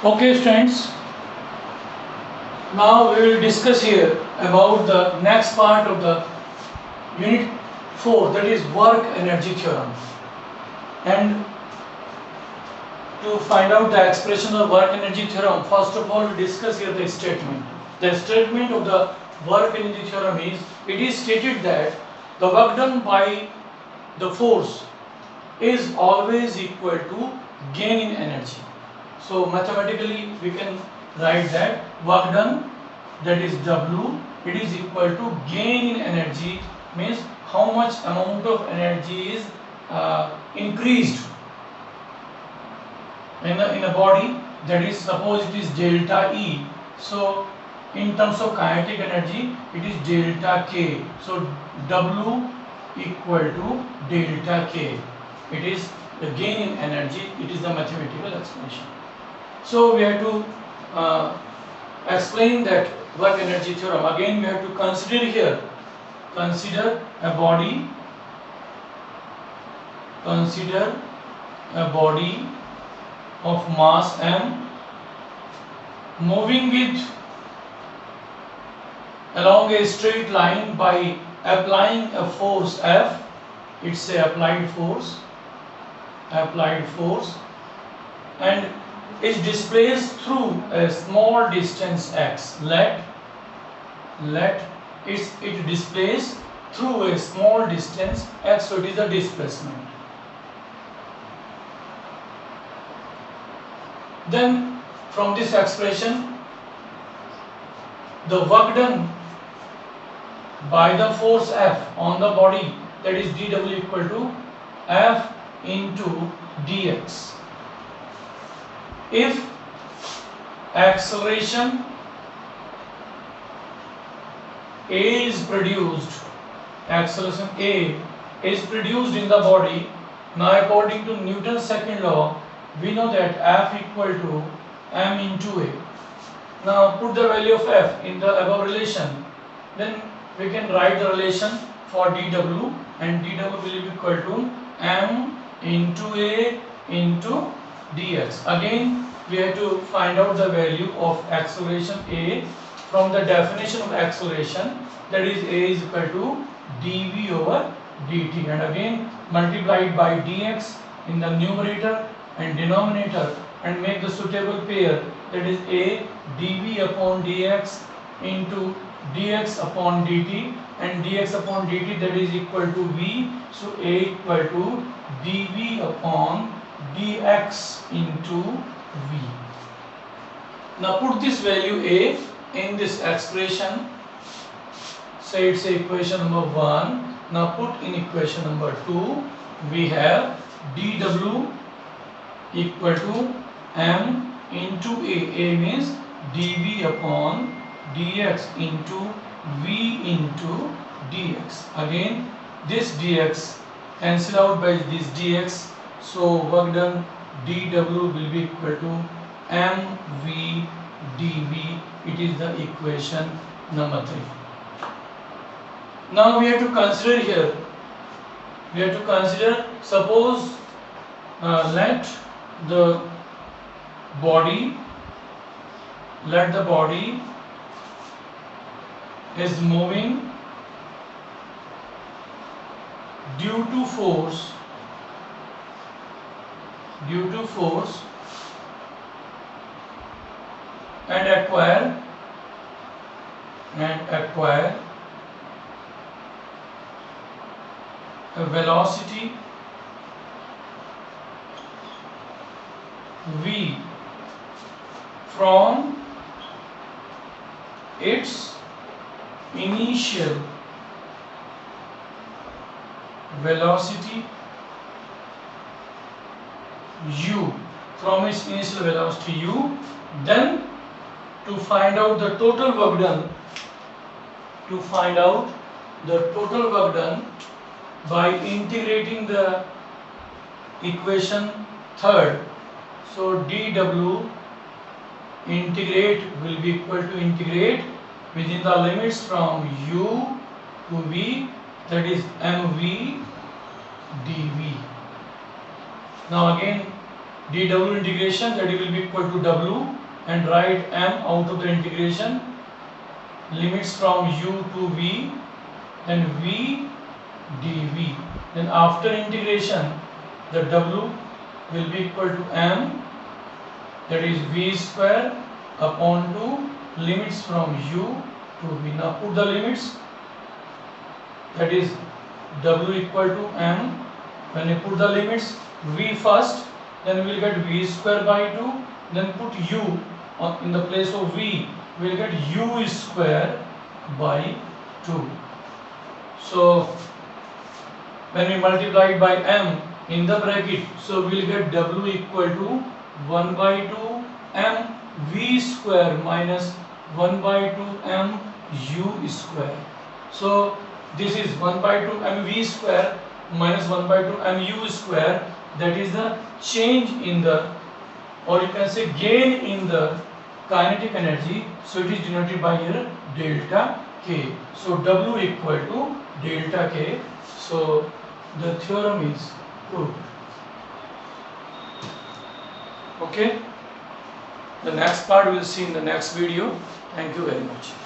Okay, students. Now we will discuss here about the next part of the unit 4, that is work energy theorem. And to find out the expression of work energy theorem, first of all we discuss here the statement. The statement of the work energy theorem is, it is stated that the work done by the force is always equal to gain in energy. So mathematically we can write that work done, that is W, it is equal to gain in energy, means how much amount of energy is increased in a body, that is, suppose it is delta E. So in terms of kinetic energy it is delta K. So W equal to delta K. It is the gain in energy, it is the mathematical explanation. So we have to explain that work energy theorem. Again we have to consider here, consider a body of mass m moving with along a straight line by applying a force F. It's a applied force, and is displaced through a small distance x. Let it displace through a small distance x, so it is a displacement. Then from this expression, the work done by the force F on the body, that is dW equal to F into dx. If acceleration A is produced, acceleration A is produced in the body, now according to Newton's second law, we know that F equal to m into A. Now put the value of F in the above relation, then we can write the relation for dW, and dW will be equal to m into A into dx. Again we have to find out the value of acceleration A from the definition of acceleration, that is A is equal to dV over dt, and again multiplied by dx in the numerator and denominator, and make the suitable pair, that is A dV upon dx into dx upon dt, and dx upon dt, that is equal to V. So A equal to dV upon dx into V. Now put this value A in this expression. Say it's equation number 1. Now put in equation number 2, we have dW equal to m into A. A means dV upon dx into V into dx. Again this dx cancel out by this dx, so work done dW will be equal to mv dV. It is the equation number 3. Now we have to consider here, suppose let the body is moving due to force and acquire a velocity v from its initial velocity u, then to find out the total work done, by integrating the equation third. So dW integrate will be equal to integrate within the limits from u to v, that is mv dv. Now again dw integration, that will be equal to w, and write m out of the integration, limits from u to v, then v dv. Then after integration, the w will be equal to m, that is v square upon 2, limits from u to v. Now put the limits, that is w equal to m. When you put the limits, v first, then we will get v square by 2, then put u in the place of v, we will get u square by 2. So when we multiply it by m in the bracket, so we will get w equal to 1 by 2 m v square minus 1 by 2 m u square. So this is 1 by 2 m v square minus 1 by 2 m u square, that is the change in the, or you can say gain in the kinetic energy. So it is denoted by here delta K. So W equal to delta K. So the theorem is proved. Okay. The next part we will see in the next video. Thank you very much.